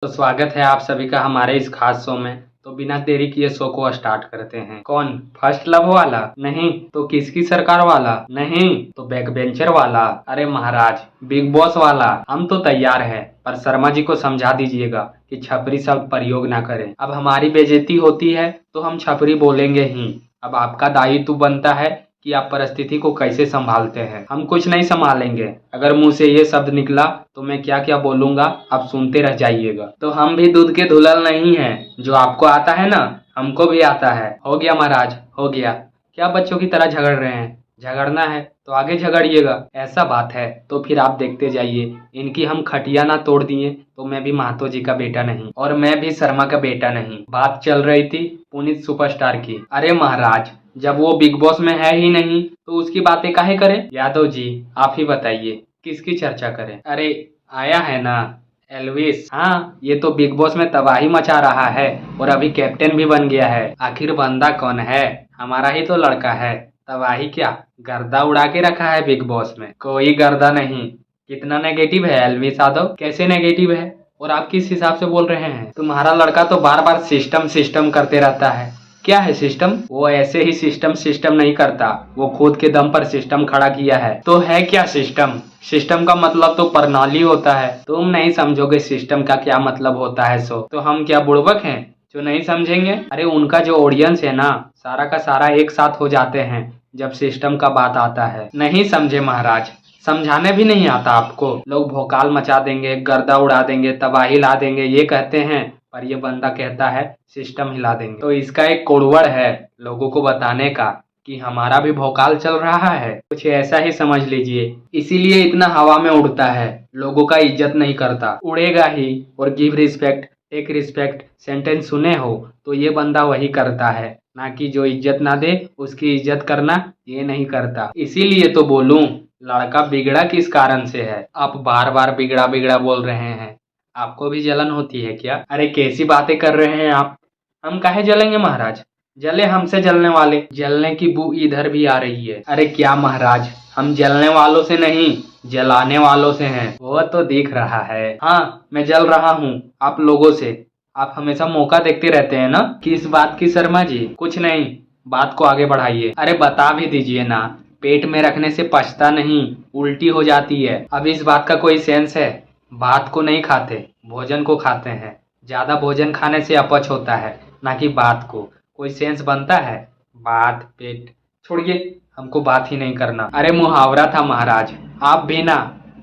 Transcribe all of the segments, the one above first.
तो स्वागत है आप सभी का हमारे इस खास शो में। तो बिना देरी किए शो को स्टार्ट करते हैं। कौन? फर्स्ट लव वाला? नहीं। तो किसकी सरकार वाला? नहीं। तो बैक बेंचर वाला? अरे महाराज, बिग बॉस वाला। हम तो तैयार है, पर शर्मा जी को समझा दीजिएगा कि छपरी शब्द प्रयोग ना करें। अब हमारी बेइज्जती होती है तो हम छपरी बोलेंगे ही। अब आपका दायित्व बनता है कि आप परिस्थिति को कैसे संभालते हैं। हम कुछ नहीं संभालेंगे। अगर मुंह से ये शब्द निकला तो मैं क्या क्या बोलूंगा आप सुनते रह जाइएगा। तो हम भी दूध के धुलल नहीं हैं। जो आपको आता है ना, हमको भी आता है। हो गया महाराज, हो गया। क्या बच्चों की तरह झगड़ रहे हैं? झगड़ना है तो आगे झगड़िएगा। ऐसा बात है तो फिर आप देखते जाइए। इनकी हम खटिया ना तोड़ दिए तो मैं भी महतो जी का बेटा नहीं, और मैं भी शर्मा का बेटा नहीं। बात चल रही थी पुनीत सुपरस्टार की। अरे महाराज, जब वो बिग बॉस में है ही नहीं तो उसकी बातें काहे करें? यादव जी, आप ही बताइए किसकी चर्चा करें? अरे आया है ना, एल्विस। हाँ, ये तो बिग बॉस में तबाही मचा रहा है और अभी कैप्टन भी बन गया है। आखिर बंदा कौन है? हमारा ही तो लड़का है। तबाही क्या, गर्दा उड़ा के रखा है बिग बॉस में। कोई गर्दा नहीं। कितना नेगेटिव है एल्विस यादव? कैसे नेगेटिव है और आप किस हिसाब से बोल रहे हैं? तुम्हारा लड़का तो बार बार सिस्टम सिस्टम करते रहता है। क्या है सिस्टम? वो ऐसे ही सिस्टम सिस्टम नहीं करता, वो खुद के दम पर सिस्टम खड़ा किया है। तो है क्या सिस्टम? सिस्टम का मतलब तो प्रणाली होता है। तुम नहीं समझोगे सिस्टम का क्या मतलब होता है। सो तो हम क्या बुड़बक हैं जो नहीं समझेंगे? अरे उनका जो ऑडियंस है ना, सारा का सारा एक साथ हो जाते हैं जब सिस्टम का बात आता है। नहीं समझे महाराज? समझाने भी नहीं आता आपको? लोग भोकाल मचा देंगे, गर्दा उड़ा देंगे, तबाही ला देंगे ये कहते हैं, पर ये बंदा कहता है सिस्टम हिला देंगे। तो इसका एक कोडवर्ड है लोगों को बताने का कि हमारा भी भोकाल चल रहा है। कुछ ऐसा ही समझ लीजिए। इसीलिए इतना हवा में उड़ता है, लोगों का इज्जत नहीं करता। उड़ेगा ही। और give respect take respect sentence सुने हो तो ये बंदा वही करता है, ना कि जो इज्जत ना दे उसकी इज्जत करना ये नहीं करता। इसीलिए तो बोलूं, लड़का बिगड़ा किस कारण से है? आप बार बार बिगड़ा बिगड़ा बोल रहे हैं। आपको भी जलन होती है क्या? अरे कैसी बातें कर रहे हैं आप? हम काहे जलेंगे महाराज? जले हमसे जलने वाले। जलने की बू इधर भी आ रही है। अरे क्या महाराज, हम जलने वालों से नहीं, जलाने वालों से हैं। वो तो दिख रहा है। हाँ, मैं जल रहा हूँ आप लोगों से। आप हमेशा मौका देखते रहते हैं ना। किस बात की शर्मा जी? कुछ नहीं, बात को आगे बढ़ाइए। अरे बता भी दीजिए ना। पेट में रखने से पचता नहीं, उल्टी हो जाती है। अब इस बात का कोई सेंस है? बात को नहीं खाते, भोजन को खाते हैं। ज्यादा भोजन खाने से अपच होता है, ना कि बात को। कोई सेंस बनता है? बात पेट छोड़िए, हमको बात ही नहीं करना। अरे मुहावरा था महाराज। आप भी ना,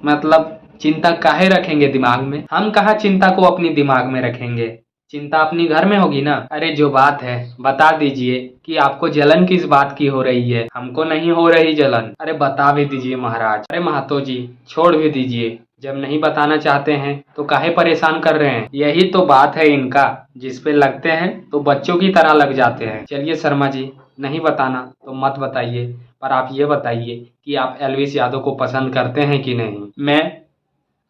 मतलब चिंता काहे रखेंगे दिमाग में? हम कहाँ चिंता को अपनी दिमाग में रखेंगे? चिंता अपनी घर में होगी ना। अरे जो बात है बता दीजिए कि आपको जलन किस बात की हो रही है। हमको नहीं हो रही जलन। अरे बता भी दीजिए महाराज। अरे महतो जी, छोड़ भी दीजिए। जब नहीं बताना चाहते हैं तो काहे परेशान कर रहे हैं? यही तो बात है इनका, जिस पे लगते हैं तो बच्चों की तरह लग जाते हैं। चलिए शर्मा जी, नहीं बताना तो मत बताइए, पर आप ये बताइए कि आप एल्विस यादव को पसंद करते हैं कि नहीं?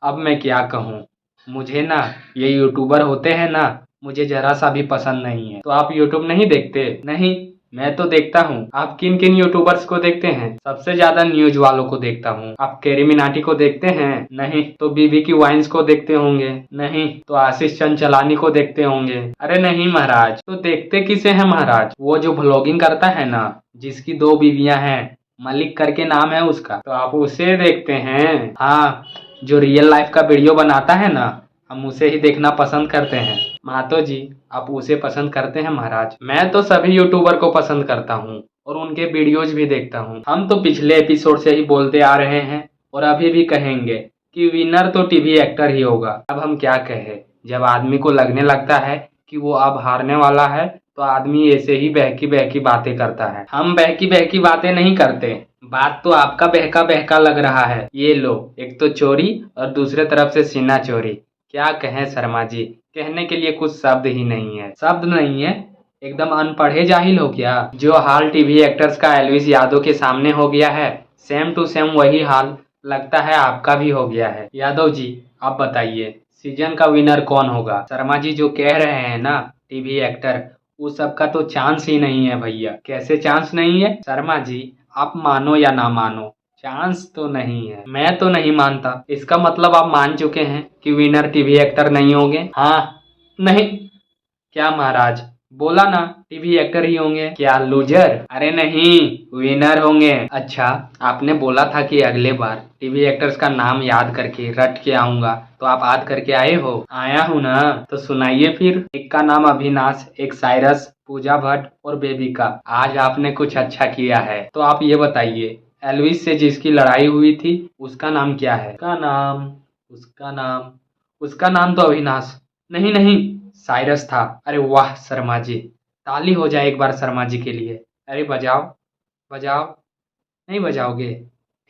अब मैं क्या कहूँ? मुझे ना, ये यूट्यूबर होते हैं ना, मुझे जरा सा भी पसंद नहीं है। तो आप यूट्यूब नहीं देखते? नहीं, मैं तो देखता हूँ। आप किन किन यूट्यूबर्स को देखते हैं? सबसे ज्यादा न्यूज वालों को देखता हूँ। आप कैरी मिनाटी को देखते हैं? नहीं। तो बीबी की वाइन्स को देखते होंगे? नहीं। तो आशीष चंचलानी को देखते होंगे? अरे नहीं महाराज। तो देखते किसे हैं महाराज? वो जो व्लॉगिंग करता है ना, जिसकी 2 बीवियां हैं, मलिक करके नाम है उसका, तो आप उसे देखते हैं? हाँ, जो रियल लाइफ का वीडियो बनाता है ना, हम उसे ही देखना पसंद करते हैं। महतो जी, आप उसे पसंद करते हैं महाराज? मैं तो सभी यूट्यूबर को पसंद करता हूँ और उनके वीडियोज भी देखता हूँ। हम तो पिछले एपिसोड से ही बोलते आ रहे हैं और अभी भी कहेंगे कि विनर तो टीवी एक्टर ही होगा। अब हम क्या कहें? जब आदमी को लगने लगता है कि वो अब हारने वाला है तो आदमी ऐसे ही बहकी बहकी बातें करता है। हम बहकी बहकी बातें नहीं करते। बात तो आपका बहका बहका लग रहा है। ये लो, एक तो चोरी और दूसरे तरफ से सीना चोरी। क्या कहें शर्मा जी, कहने के लिए कुछ शब्द ही नहीं है। शब्द नहीं है? एकदम अनपढ़े जाहिल हो क्या? जो हाल टीवी एक्टर्स का एल्विस यादव के सामने हो गया है, सेम टू सेम वही हाल लगता है आपका भी हो गया है। यादव जी, आप बताइए सीजन का विनर कौन होगा? शर्मा जी जो कह रहे हैं ना, टीवी एक्टर, वो सबका तो चांस ही नहीं है भैया। कैसे चांस नहीं है? शर्मा जी, आप मानो या ना मानो, चांस तो नहीं है, मैं तो नहीं मानता। इसका मतलब आप मान चुके हैं कि विनर टीवी एक्टर नहीं होंगे? हाँ। नहीं। क्या महाराज, बोला ना टीवी एक्टर ही होंगे। क्या लूजर? अरे नहीं, विनर होंगे। अच्छा, आपने बोला था कि अगले बार टीवी एक्टर्स का नाम याद करके रट के आऊंगा, तो आप याद करके आए हो? आया हूं ना, तो सुनाइए फिर। एक का नाम अविनाश, एक साइरस, पूजा भट्ट और बेबिका। आज आपने कुछ अच्छा किया है। तो आप ये बताइए, एल्विस से जिसकी लड़ाई हुई थी उसका नाम क्या है? उसका नाम तो अविनाश नहीं नहीं, साइरस था। अरे वाह शर्मा जी, ताली हो जाए एक बार शर्मा जी के लिए। अरे बजाओ, बजाओ। नहीं बजाओगे?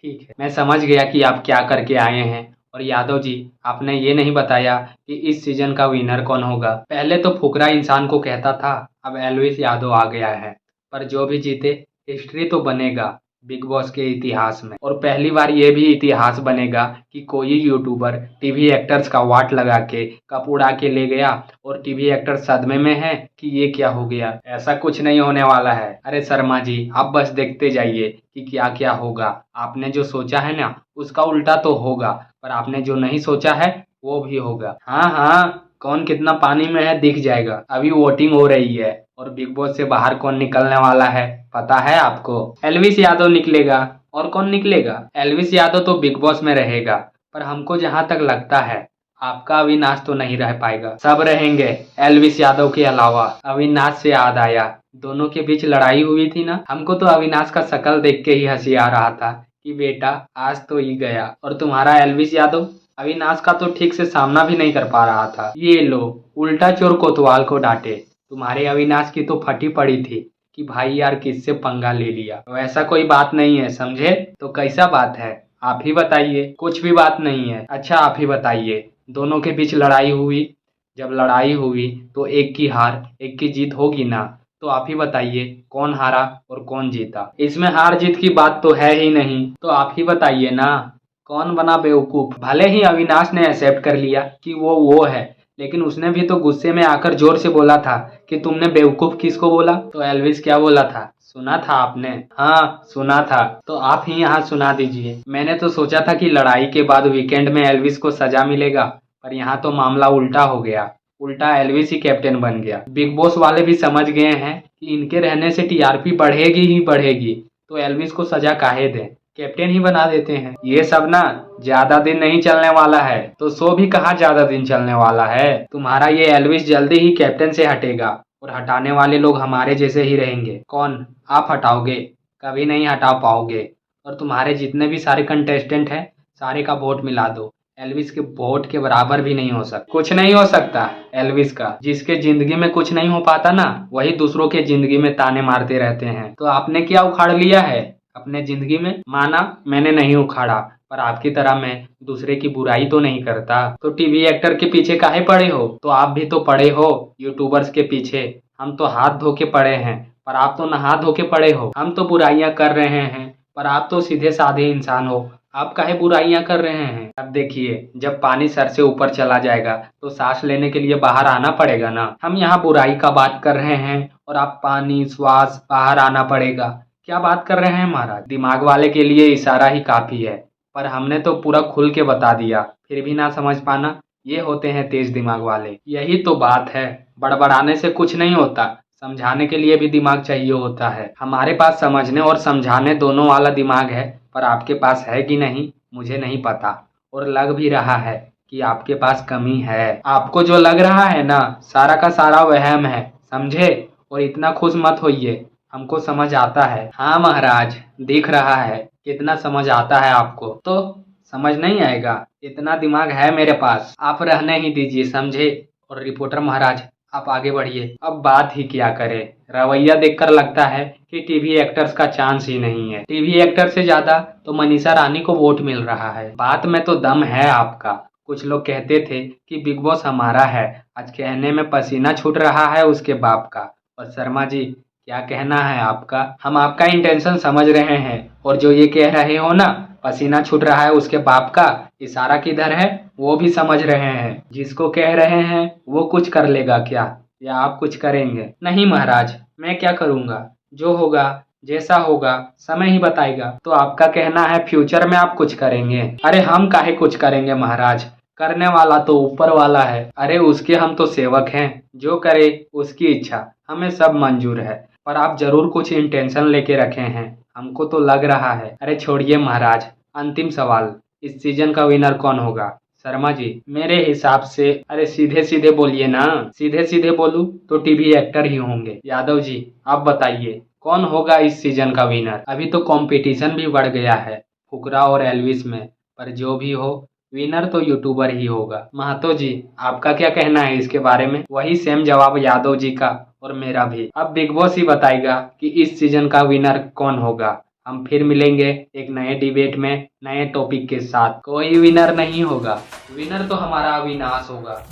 ठीक है, मैं समझ गया कि आप क्या करके आए हैं। और यादव जी, आपने ये नहीं बताया कि इस सीजन का विनर कौन होगा। पहले तो फुकरा इंसान को कहता था, अब एल्विस यादव आ गया है। पर जो भी जीते, हिस्ट्री तो बनेगा बिग बॉस के इतिहास में। और पहली बार ये भी इतिहास बनेगा कि कोई यूट्यूबर टीवी एक्टर्स का वाट लगा के कप उड़ा के ले गया और टीवी एक्टर सदमे में है कि ये क्या हो गया। ऐसा कुछ नहीं होने वाला है। अरे शर्मा जी, आप बस देखते जाइए कि क्या क्या होगा। आपने जो सोचा है ना, उसका उल्टा तो होगा, पर आपने जो नहीं सोचा है वो भी होगा। हाँ हाँ, कौन कितना पानी में है दिख जाएगा। अभी वोटिंग हो रही है और बिग बॉस से बाहर कौन निकलने वाला है पता है आपको? एल्विस यादव निकलेगा। और कौन निकलेगा? एल्विस यादव तो बिग बॉस में रहेगा, पर हमको जहां तक लगता है आपका अविनाश तो नहीं रह पाएगा। सब रहेंगे एल्विस यादव के अलावा। अविनाश से याद आया, दोनों के बीच लड़ाई हुई थी ना, हमको तो अविनाश का शक्ल देख के ही हंसी आ रहा था कि बेटा आज तो ही गया। और तुम्हारा एल्विस यादव अविनाश का तो ठीक से सामना भी नहीं कर पा रहा था। ये लो, उल्टा चोर कोतवाल को डांटे। तुम्हारे अविनाश की तो फटी पड़ी थी कि भाई यार किससे पंगा ले लिया। वैसा कोई बात नहीं है, समझे? तो कैसा बात है आप ही बताइए। कुछ भी बात नहीं है। अच्छा आप ही बताइए, दोनों के बीच लड़ाई हुई, जब लड़ाई हुई तो एक की हार एक की जीत होगी ना, तो आप ही बताइए कौन हारा और कौन जीता। इसमें हार जीत की बात तो है ही नहीं, तो आप ही बताइए ना कौन बना बेवकूफ। भले ही अविनाश ने एक्सेप्ट कर लिया कि वो है, लेकिन उसने भी तो गुस्से में आकर जोर से बोला था कि तुमने बेवकूफ किसको बोला? तो एल्विस क्या बोला था, सुना था आपने? हाँ सुना था, तो आप ही यहाँ सुना दीजिए। मैंने तो सोचा था कि लड़ाई के बाद वीकेंड में एल्विस को सजा मिलेगा, पर यहाँ तो मामला उल्टा हो गया। उल्टा एल्विस ही कैप्टन बन गया। बिग बॉस वाले भी समझ गए हैं कि इनके रहने से टीआरपी बढ़ेगी ही बढ़ेगी, तो एल्विस को सजा काहे दें, कैप्टन ही बना देते हैं। ये सब ना ज्यादा दिन नहीं चलने वाला है, तो शो भी कहाँ ज्यादा दिन चलने वाला है। तुम्हारा ये एल्विस जल्दी ही कैप्टन से हटेगा और हटाने वाले लोग हमारे जैसे ही रहेंगे। कौन? आप हटाओगे? कभी नहीं हटा पाओगे। और तुम्हारे जितने भी सारे कंटेस्टेंट हैं, सारे का वोट मिला दो, एल्विस के वोट के बराबर भी नहीं हो सकता। कुछ नहीं हो सकता एल्विस का। जिसके जिंदगी में कुछ नहीं हो पाता ना, वही दूसरों के जिंदगी में ताने मारते रहते हैं। तो आपने क्या उखाड़ लिया है अपने जिंदगी में? माना मैंने नहीं उखाड़ा, पर आपकी तरह मैं दूसरे की बुराई तो नहीं करता। तो टीवी एक्टर के पीछे काहे पड़े हो? तो आप भी तो पड़े हो यूट्यूबर्स के पीछे। हम तो हाथ धो के पड़े हैं, पर आप तो नहा धो के पड़े हो। हम तो बुराइयां कर रहे हैं, पर आप तो सीधे साधे इंसान हो। आप काहे बुराइयां कर रहे हैं? अब देखिए, जब पानी सर से ऊपर चला जाएगा तो सांस लेने के लिए बाहर आना पड़ेगा ना। हम यहाँ बुराई का बात कर रहे हैं और आप पानी श्वास बाहर आना पड़ेगा। क्या बात कर रहे हैं महाराज? दिमाग वाले के लिए इशारा ही काफी है, पर हमने तो पूरा खुल के बता दिया, फिर भी ना समझ पाना। ये होते हैं तेज दिमाग वाले। यही तो बात है, बड़बड़ाने से कुछ नहीं होता, समझाने के लिए भी दिमाग चाहिए होता है। हमारे पास समझने और समझाने दोनों वाला दिमाग है, पर आपके पास है कि नहीं मुझे नहीं पता, और लग भी रहा है कि आपके पास कमी है। आपको जो लग रहा है ना, सारा का सारा वहम है, समझे? और इतना खुश मत होइए, हमको समझ आता है। हाँ महाराज, दिख रहा है कितना समझ आता है आपको। तो समझ नहीं आएगा? इतना दिमाग है मेरे पास, आप रहने ही दीजिए, समझे? और रिपोर्टर महाराज, आप आगे बढ़िए। अब बात ही क्या करें, रवैया देखकर लगता है कि टीवी एक्टर्स का चांस ही नहीं है। टीवी एक्टर से ज्यादा तो मनीषा रानी को वोट मिल रहा है। बात में तो दम है आपका। कुछ लोग कहते थे कि बिग बॉस हमारा है, आज कहने में पसीना छूट रहा है उसके बाप का। और शर्मा जी, क्या कहना है आपका? हम आपका इंटेंशन समझ रहे हैं, और जो ये कह रहे हो ना पसीना छूट रहा है उसके बाप का, इशारा किधर है वो भी समझ रहे हैं। जिसको कह रहे हैं वो कुछ कर लेगा क्या, या आप कुछ करेंगे? नहीं महाराज, मैं क्या करूंगा, जो होगा जैसा होगा समय ही बताएगा। तो आपका कहना है फ्यूचर में आप कुछ करेंगे? अरे हम काहे कुछ करेंगे महाराज, करने वाला तो ऊपर वाला है। अरे उसके हम तो सेवक हैं, जो करे उसकी इच्छा, हमें सब मंजूर है। पर आप जरूर कुछ इंटेंशन लेके रखे हैं, हमको तो लग रहा है। अरे छोड़िए महाराज, अंतिम सवाल, इस सीजन का विनर कौन होगा? शर्मा जी, मेरे हिसाब से, अरे सीधे सीधे बोलिए ना। सीधे सीधे बोलूं तो टीवी एक्टर ही होंगे। यादव जी आप बताइए कौन होगा इस सीजन का विनर? अभी तो कंपटीशन भी बढ़ गया है फुकरा और एल्विस में, पर जो भी हो विनर तो यूट्यूबर ही होगा। महतो जी आपका क्या कहना है इसके बारे में? वही सेम जवाब यादव जी का और मेरा भी। अब बिग बॉस ही बताएगा कि इस सीजन का विनर कौन होगा। हम फिर मिलेंगे एक नए डिबेट में नए टॉपिक के साथ। कोई विनर नहीं होगा, विनर तो हमारा अविनाश होगा।